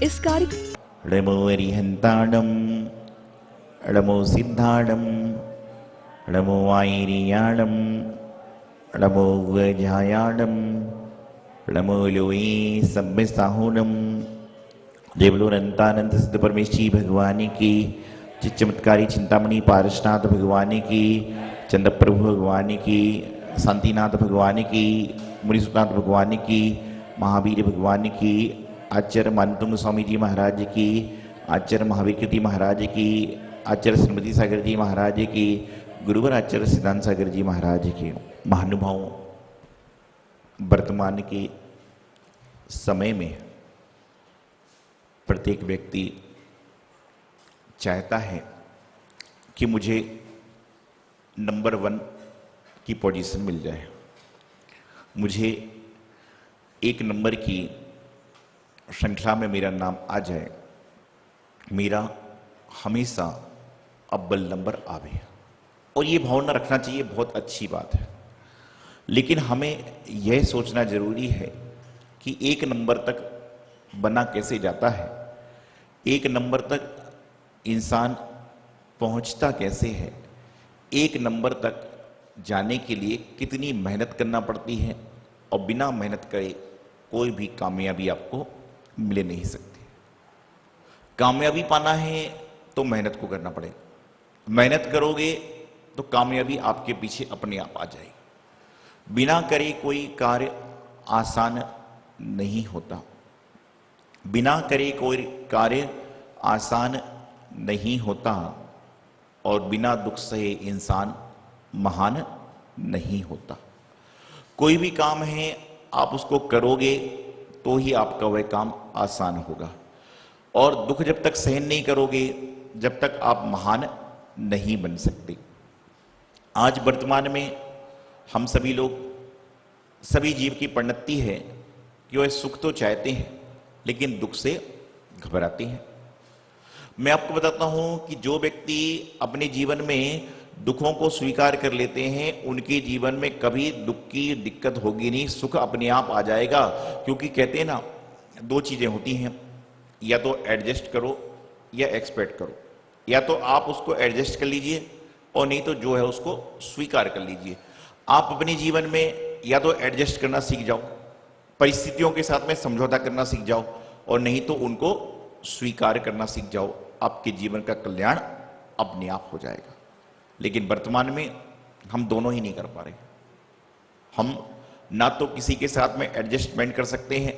इस कार्य नमो अरिहंताणं नमो सिद्धाणं नमो वायरियाणं नमो वज्रायाणं नमो लोये सब्बसाहुणं। देवलो अनंतानंद सिद्ध परमेश्वरी भगवान की, चित चमत्कारी चिंतामणि पारसनाथ भगवान की, चंद्र प्रभु भगवान की, शांतिनाथ भगवान की, मुनिसुतनाथ भगवान की, महावीर भगवान की, आचार्य मानतुंग स्वामी जी महाराज की, आचार्य महावीर कीर्ति महाराज की, आचार्य श्रीमती सागर जी महाराज की, गुरुवर आचार्य सिद्धांत सागर जी महाराज की। महानुभावों, वर्तमान के समय में प्रत्येक व्यक्ति चाहता है कि मुझे नंबर 1 की पोजीशन मिल जाए, मुझे एक नंबर की श्रृंखला में मेरा नाम आ जाए, मेरा हमेशा अव्वल नंबर आवे। और ये भावना रखना चाहिए, बहुत अच्छी बात है। लेकिन हमें यह सोचना जरूरी है कि एक नंबर तक बना कैसे जाता है, एक नंबर तक इंसान पहुंचता कैसे है, एक नंबर तक जाने के लिए कितनी मेहनत करना पड़ती है, और बिना मेहनत करे कोई भी कामयाबी आपको मिल नहीं सकती। कामयाबी पाना है तो मेहनत को करना पड़ेगा, मेहनत करोगे तो कामयाबी आपके पीछे अपने आप आ जाएगी। बिना करे कोई कार्य आसान नहीं होता, बिना करे कोई कार्य आसान नहीं होता, और बिना दुख सहे इंसान महान नहीं होता। कोई भी काम है आप उसको करोगे तो ही आपका वह काम आसान होगा, और दुख जब तक सहन नहीं करोगे जब तक आप महान नहीं बन सकते। आज वर्तमान में हम सभी लोग, सभी जीव की परिणति है कि वह सुख तो चाहते हैं लेकिन दुख से घबराते हैं। मैं आपको बताता हूं कि जो व्यक्ति अपने जीवन में दुखों को स्वीकार कर लेते हैं उनके जीवन में कभी दुख की दिक्कत होगी नहीं, सुख अपने आप आ जाएगा। क्योंकि कहते हैं ना, 2 चीजें होती हैं, या तो एडजस्ट करो या एक्सपेक्ट करो। या तो आप उसको एडजस्ट कर लीजिए और नहीं तो जो है उसको स्वीकार कर लीजिए। आप अपने जीवन में या तो एडजस्ट करना सीख जाओ, परिस्थितियों के साथ में समझौता करना सीख जाओ, और नहीं तो उनको स्वीकार करना सीख जाओ। आपके जीवन का कल्याण अपने आप हो जाएगा। लेकिन वर्तमान में हम दोनों ही नहीं कर पा रहे। हम ना तो किसी के साथ में एडजस्टमेंट कर सकते हैं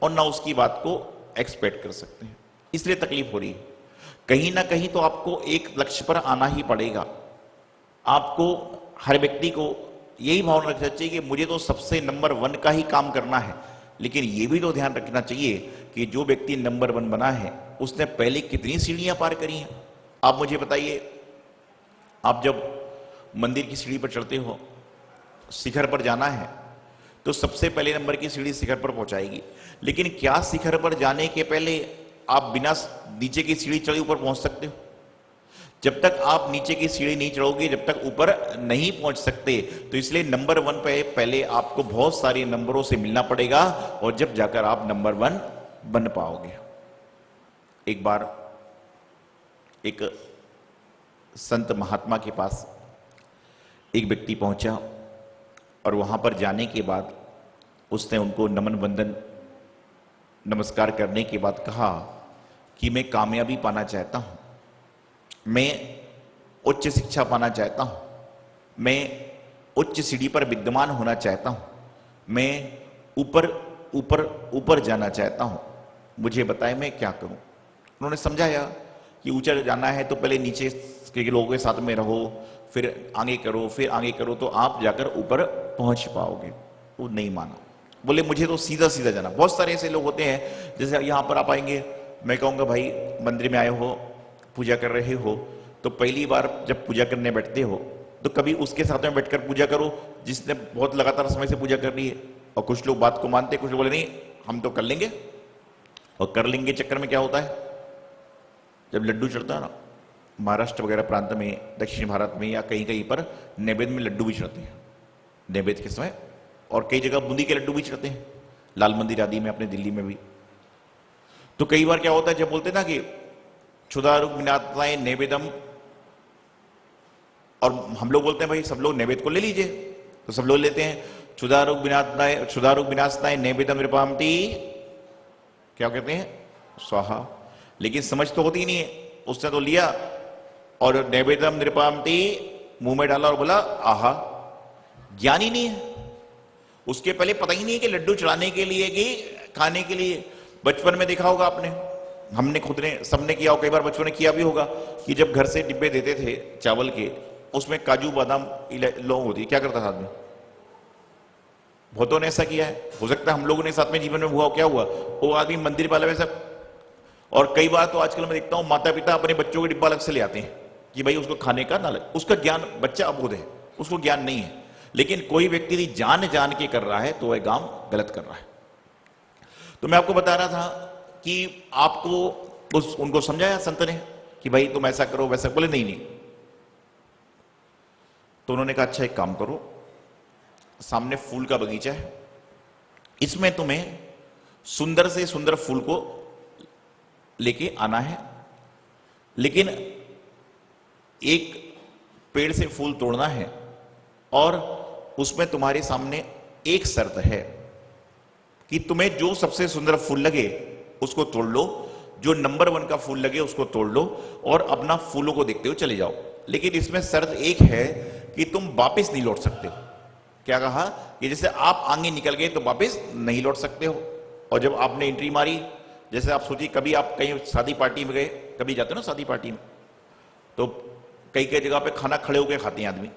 और ना उसकी बात को एक्सपेक्ट कर सकते हैं, इसलिए तकलीफ हो रही है। कहीं ना कहीं तो आपको एक लक्ष्य पर आना ही पड़ेगा। आपको, हर व्यक्ति को यही भावना रखना चाहिए कि मुझे तो सबसे नंबर 1 का ही काम करना है। लेकिन यह भी तो ध्यान रखना चाहिए कि जो व्यक्ति नंबर 1 बना है उसने पहले कितनी सीढ़ियां पार करी हैं। आप मुझे बताइए, आप जब मंदिर की सीढ़ी पर चढ़ते हो, शिखर पर जाना है, तो सबसे पहले नंबर की सीढ़ी शिखर पर पहुंचाएगी। लेकिन क्या शिखर पर जाने के पहले आप बिना नीचे की सीढ़ी चढ़े ऊपर पहुंच सकते हो? जब तक आप नीचे की सीढ़ी नहीं चढ़ोगे जब तक ऊपर नहीं पहुंच सकते। तो इसलिए नंबर 1 पे पहले आपको बहुत सारे नंबरों से मिलना पड़ेगा, और जब जाकर आप नंबर 1 बन पाओगे। एक बार एक संत महात्मा के पास एक व्यक्ति पहुंचा, और वहां पर जाने के बाद उसने उनको नमन वंदन नमस्कार करने के बाद कहा कि मैं कामयाबी पाना चाहता हूं, मैं उच्च शिक्षा पाना चाहता हूं, मैं उच्च सीढ़ी पर विद्यमान होना चाहता हूं, मैं ऊपर ऊपर ऊपर जाना चाहता हूं, मुझे बताएं मैं क्या करूं। उन्होंने समझाया कि ऊंचा जाना है तो पहले नीचे के लोगों के साथ में रहो, फिर आगे करो, फिर आगे करो, तो आप जाकर ऊपर पहुंच पाओगे। वो नहीं माना, बोले मुझे तो सीधा सीधा जाना। बहुत सारे ऐसे लोग होते हैं, जैसे यहां पर आप आएंगे, मैं कहूंगा भाई मंदिर में आए हो, पूजा कर रहे हो, तो पहली बार जब पूजा करने बैठते हो तो कभी उसके साथ में बैठकर पूजा करो जिसने बहुत लगातार समय से पूजा कर रही है। और कुछ लोग बात को मानते, कुछ लोग बोले नहीं हम तो कर लेंगे। और कर लेंगे चक्कर में क्या होता है, जब लड्डू चढ़ता है ना, महाराष्ट्र वगैरह प्रांत में, दक्षिण भारत में या कहीं कहीं पर नैवेद्य में लड्डू भी चढ़ते हैं नैवेद्य के समय, और कई जगह बूंदी के लड्डू भी चढ़ते हैं, लाल मंदिर आदि में, अपने दिल्ली में भी। तो कई बार क्या होता है, जब बोलते ना कि क्षुधारुग विनाशाय नैवेद्यम, और हम लोग बोलते हैं भाई सब लोग नैवेद्य को ले लीजिए, तो सब लोग लेते हैं क्षुधारुग विनाशाय नैवेद्यम नृपामति, क्या कहते हैं, स्वाहा। लेकिन समझ तो होती ही नहीं है, उसने तो लिया और नैवेद्यम नृपामति मुंह में डाला और बोला आहा। ज्ञान ही नहीं है, उसके पहले पता ही नहीं है कि लड्डू चढ़ाने के लिए कि खाने के लिए। बचपन में देखा होगा आपने, हमने खुद ने सबने किया हो, कई बार बच्चों ने किया भी होगा कि जब घर से डिब्बे देते थे चावल के, उसमें काजू बादाम लौंग होती, क्या करता था आदमी? बहुतों ने ऐसा किया है, हो सकता है हम लोगों ने साथ में जीवन में हुआ। क्या हुआ, वो आदमी मंदिर वाला वैसा। और कई बार तो आजकल मैं देखता हूं माता पिता अपने बच्चों के डिब्बा अलग से ले आते हैं कि भाई उसको खाने का ना लगे। उसका ज्ञान, बच्चा अबोध है, उसको ज्ञान नहीं है, लेकिन कोई व्यक्ति यदि जान जान के कर रहा है तो वह काम गलत कर रहा है। तो मैं आपको बता रहा था कि आपको उनको समझाया संत ने कि भाई तुम ऐसा करो वैसा, बोले नहीं नहीं। तो उन्होंने कहा अच्छा एक काम करो, सामने फूल का बगीचा है, इसमें तुम्हें सुंदर से सुंदर फूल को लेके आना है, लेकिन एक पेड़ से फूल तोड़ना है और उसमें तुम्हारे सामने एक शर्त है कि तुम्हें जो सबसे सुंदर फूल लगे उसको तोड़ लो, जो नंबर 1 का फूल लगे उसको तोड़ लो और अपना फूलों को देखते हुए चले जाओ। लेकिन इसमें शर्त एक है कि तुम वापस नहीं लौट सकते हो। क्या कहा कि जैसे आप आगे निकल गए तो वापस नहीं लौट सकते हो, और जब आपने एंट्री मारी, जैसे आप सोचिए कभी आप कहीं शादी पार्टी में गए, कभी जाते हो ना शादी पार्टी में, तो कई कई जगह पे खाना खड़े होकर खाते हैं आदमी,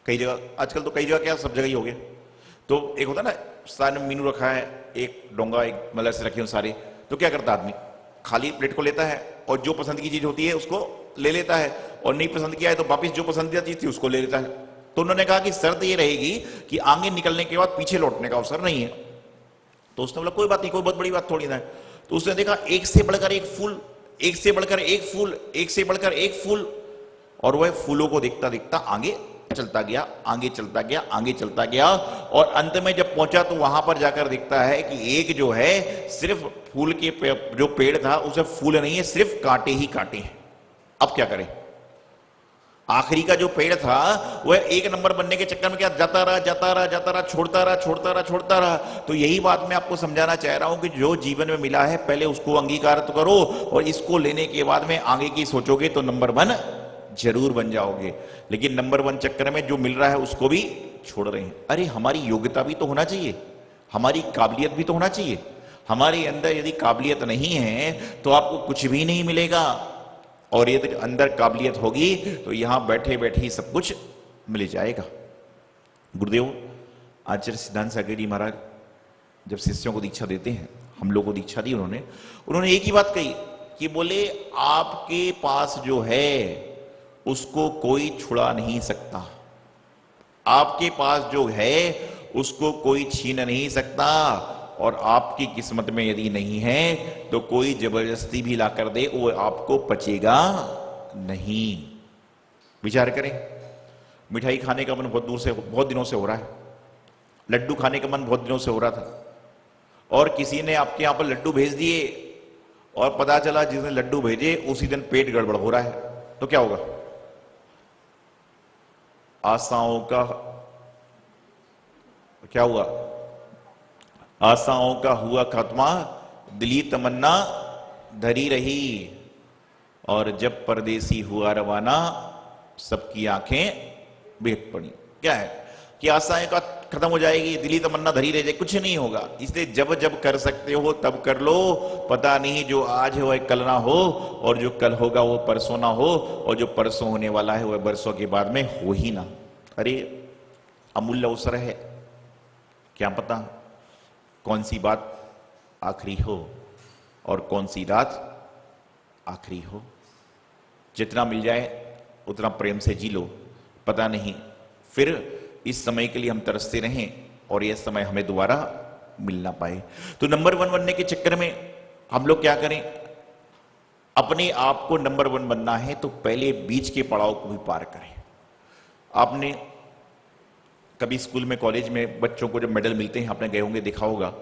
कई जगह, आजकल तो कई जगह क्या सब जगह ही हो गया। तो एक होता है ना, सारे मीनू रखा है, एक डोंगा एक मतलब से रखे हो सारे, तो क्या करता आदमी, खाली प्लेट को लेता है और जो पसंद की चीज होती है उसको ले लेता है, और नहीं पसंद किया है तो वापिस जो पसंदीदा चीज थी उसको ले लेता है। तो उन्होंने कहा कि शर्त ये रहेगी कि आगे निकलने के बाद पीछे लौटने का अवसर नहीं है। तो उसने बोला कोई बात नहीं, कोई बहुत बड़ी बात थोड़ी ना है। तो उसने देखा एक से बढ़कर एक फूल, एक से बढ़कर एक फूल, एक से बढ़कर एक फूल, और वह फूलों को देखता देखता आगे चलता गया, आगे चलता गया, आगे चलता गया, और अंत में जब पहुंचा तो वहां पर जाकर देखता है कि एक जो है सिर्फ फूल के जो पेड़ था उसे फूल नहीं है, सिर्फ कांटे ही कांटे हैं। अब क्या करें? आखिरी का जो पेड़ था वह एक नंबर बनने के चक्कर में क्या जाता रहा, जाता रहा, जाता रहा, छोड़ता रहा, छोड़ता रहा, छोड़ता रहा। तो यही बात मैं आपको समझाना चाह रहा हूं कि जो जीवन में मिला है पहले उसको अंगीकार तो करो, और इसको लेने के बाद में आगे की सोचोगे तो नंबर 1 जरूर बन जाओगे। लेकिन नंबर 1 चक्कर में जो मिल रहा है उसको भी छोड़ रहे हैं। अरे हमारी योग्यता भी तो होना चाहिए, हमारी काबिलियत भी तो होना चाहिए। हमारे अंदर यदि काबिलियत नहीं है तो आपको कुछ भी नहीं मिलेगा, और यदि अंदर काबिलियत होगी तो यहां बैठे बैठे ही सब कुछ मिल जाएगा। गुरुदेव आचार्य सिद्धांत सागर जी महाराज जब शिष्यों को दीक्षा देते हैं, हम लोग को दीक्षा दी उन्होंने एक ही बात कही कि बोले आपके पास जो है उसको कोई छुड़ा नहीं सकता, आपके पास जो है उसको कोई छीन नहीं सकता, और आपकी किस्मत में यदि नहीं है तो कोई जबरदस्ती भी ला कर दे वो आपको पचेगा नहीं। विचार करें, मिठाई खाने का मन बहुत दिनों से हो रहा है, लड्डू खाने का मन बहुत दिनों से हो रहा था, और किसी ने आपके यहां पर लड्डू भेज दिए और पता चला जिसने लड्डू भेजे उसी दिन पेट गड़बड़ हो रहा है, तो क्या होगा? आशाओं का क्या हुआ? आशाओं का हुआ खात्मा, दिली तमन्ना धरी रही, और जब परदेसी हुआ रवाना सबकी आंखें बेक पड़ी। क्या है कि आशाएं का खत्म हो जाएगी, दिली तमन्ना धरी रह जाएगी, कुछ नहीं होगा। इसलिए जब जब कर सकते हो तब कर लो, पता नहीं जो आज है वह कल ना हो, और जो कल होगा वो परसों ना हो, और जो परसों होने वाला है वह बरसों के बाद में हो ही ना। अरे अमूल्य अवसर है, क्या पता कौन सी बात आखिरी हो और कौन सी रात आखिरी हो। जितना मिल जाए उतना प्रेम से जी लो, पता नहीं फिर इस समय के लिए हम तरसते रहें और यह समय हमें दोबारा मिल ना पाए। तो नंबर 1 बनने के चक्कर में हम लोग क्या करें? अपने आप को नंबर 1 बनना है तो पहले बीच के पड़ाव को भी पार करें। आपने कभी स्कूल में कॉलेज में बच्चों को जब मेडल मिलते हैं, आपने गए होंगे, देखा होगा,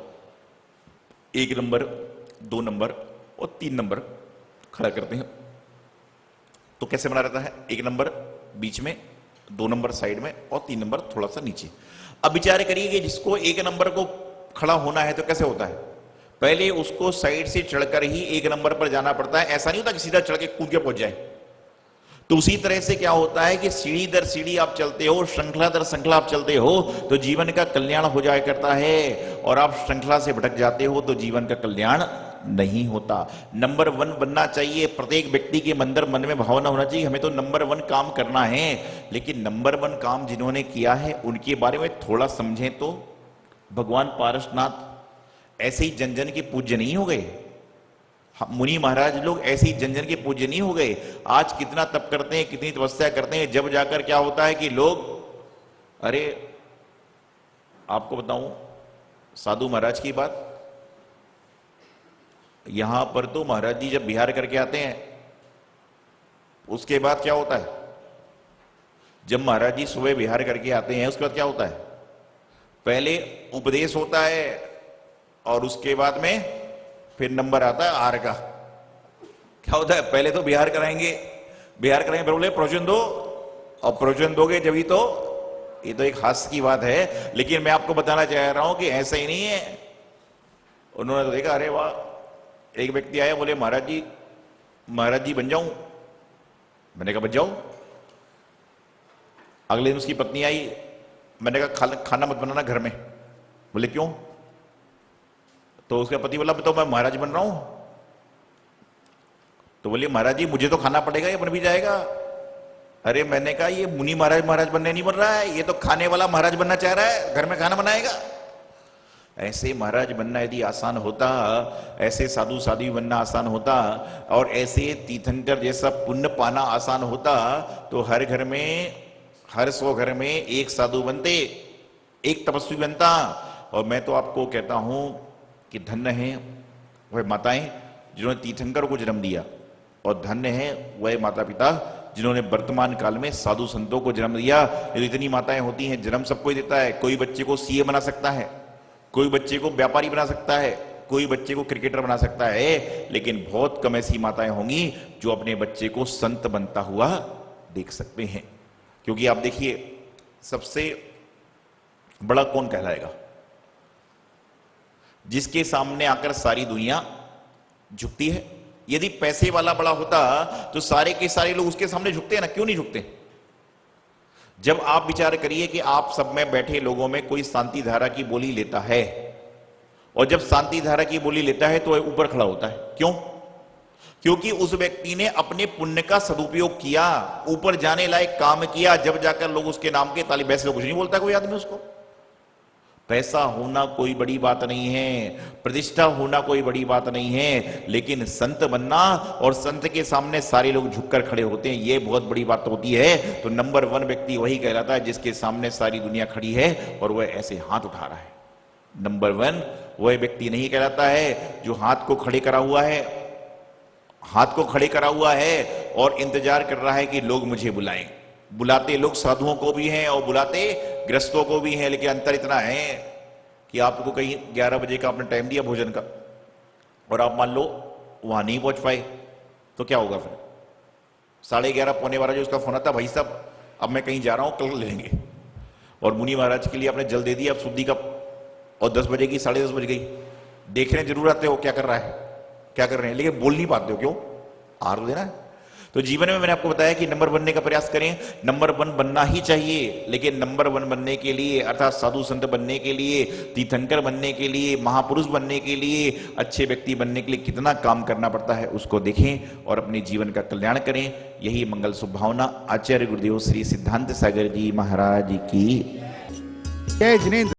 1 नंबर 2 नंबर और 3 नंबर खड़ा करते हैं। तो कैसे बना रहता है? 1 नंबर बीच में, 2 नंबर साइड में और 3 नंबर थोड़ा सा नीचे। अब विचार करिए कि जिसको 1 नंबर को खड़ा होना है तो कैसे होता है? पहले उसको साइड से चढ़कर ही 1 नंबर पर जाना पड़ता है। ऐसा नहीं होता कि सीधा चढ़ के कूद के पहुंच जाए। तो उसी तरह से क्या होता है कि सीढ़ी दर सीढ़ी आप चलते हो, श्रृंखला दर श्रृंखला आप चलते हो तो जीवन का कल्याण हो जाया करता है, और आप श्रृंखला से भटक जाते हो तो जीवन का कल्याण नहीं होता। नंबर 1 बनना चाहिए। प्रत्येक व्यक्ति के अंदर मन में भावना होना चाहिए हमें तो नंबर 1 काम करना है। लेकिन नंबर 1 काम जिन्होंने किया है उनके बारे में थोड़ा समझें तो भगवान पारसनाथ ऐसे ही जन जन के पूज्य नहीं हो गए। मुनि महाराज लोग ऐसे ही जन जन के पूज्य नहीं हो गए। आज कितना तप करते हैं, कितनी तपस्या करते हैं, जब जाकर क्या होता है कि लोग, अरे आपको बताऊं साधु महाराज की बात, यहां पर तो महाराज जी जब बिहार करके आते हैं उसके बाद क्या होता है? जब महाराज जी सुबह बिहार करके आते हैं उसके बाद क्या होता है? पहले उपदेश होता है और उसके बाद में फिर नंबर आता है आर का। क्या होता है? पहले तो बिहार कराएंगे, फिर बोले प्रवचन दो, और प्रवचन दोगे जब ही तो, ये तो एक हास्य की बात है। लेकिन मैं आपको बताना चाह रहा हूं कि ऐसा ही नहीं है। उन्होंने तो देखा, अरे वाह, एक व्यक्ति आया बोले महाराज जी बन जाऊं। मैंने कहा बन जाओ। अगले दिन उसकी पत्नी आई, मैंने कहा खाना मत बनाना घर में। बोले क्यों? तो उसका पति बोला तो मैं महाराज बन रहा हूं। तो बोलिए महाराज जी मुझे तो खाना पड़ेगा, ये बन भी जाएगा। अरे मैंने कहा ये मुनि महाराज बनने नहीं बन रहा है, ये तो खाने वाला महाराज बनना चाह रहा है, घर में खाना बनाएगा। ऐसे महाराज बनना यदि आसान होता, ऐसे साधु साध्वी बनना आसान होता, और ऐसे तीर्थंकर जैसा पुण्य पाना आसान होता तो हर घर में, हर 100 घर में एक साधु बनते, एक तपस्वी बनता। और मैं तो आपको कहता हूं कि धन्य है वह माताएं जिन्होंने तीर्थंकर को जन्म दिया, और धन्य है वह माता पिता जिन्होंने वर्तमान काल में साधु संतों को जन्म दिया। यदि इतनी माताएं होती हैं, जन्म सबको ही देता है। कोई बच्चे को सीए बना सकता है, कोई बच्चे को व्यापारी बना सकता है, कोई बच्चे को क्रिकेटर बना सकता है, लेकिन बहुत कम ऐसी माताएं होंगी जो अपने बच्चे को संत बनता हुआ देख सकते हैं। क्योंकि आप देखिए सबसे बड़ा कौन कहलाएगा? जिसके सामने आकर सारी दुनिया झुकती है। यदि पैसे वाला बड़ा होता तो सारे के सारे लोग उसके सामने झुकते हैं ना, क्यों नहीं झुकते? जब आप विचार करिए कि आप सब में बैठे लोगों में कोई शांति धारा की बोली लेता है, और जब शांति धारा की बोली लेता है तो ऊपर खड़ा होता है। क्यों? क्योंकि उस व्यक्ति ने अपने पुण्य का सदुपयोग किया, ऊपर जाने लायक काम किया, जब जाकर लोग उसके नाम के ताली वैसे कुछ नहीं बोलता कोई आदमी उसको। पैसा होना कोई बड़ी बात नहीं है, प्रतिष्ठा होना कोई बड़ी बात नहीं है, लेकिन संत बनना और संत के सामने सारे लोग झुककर खड़े होते हैं, यह बहुत बड़ी बात होती है। तो नंबर 1 व्यक्ति वही कहलाता है जिसके सामने सारी दुनिया खड़ी है और वह ऐसे हाथ उठा रहा है। नंबर 1 वह व्यक्ति नहीं कहलाता है जो हाथ को खड़े करा हुआ है, हाथ को खड़े करा हुआ है और इंतजार कर रहा है कि लोग मुझे बुलाएं। बुलाते लोग साधुओं को भी हैं और बुलाते गृहस्थों को भी हैं, लेकिन अंतर इतना है कि आपको कहीं 11 बजे का आपने टाइम दिया भोजन का, और आप मान लो वहां नहीं पहुंच पाए तो क्या होगा? फिर 11:30 पौने 12 जो उसका फोन आता, भाई साहब अब मैं कहीं जा रहा हूं, कल ले लेंगे। और मुनि महाराज के लिए आपने जल दे दिया, अब शुद्धि का, और 10 बजे की 10:30 बज गई। देखने जरूर आते हो क्या कर रहा है, क्या कर रहे हैं, लेकिन बोल नहीं पाते हो। क्यों? आहार देना है। तो जीवन में मैंने आपको बताया कि नंबर 1 बनने का प्रयास करें। नंबर 1 बनना ही चाहिए, लेकिन नंबर 1 बनने के लिए, अर्थात साधु संत बनने के लिए, तीर्थंकर बनने के लिए, महापुरुष बनने के लिए, अच्छे व्यक्ति बनने के लिए कितना काम करना पड़ता है उसको देखें और अपने जीवन का कल्याण करें। यही मंगल शुभ भावना। आचार्य गुरुदेव श्री सिद्धांत सागर जी महाराज की जय। जिनेंद्र।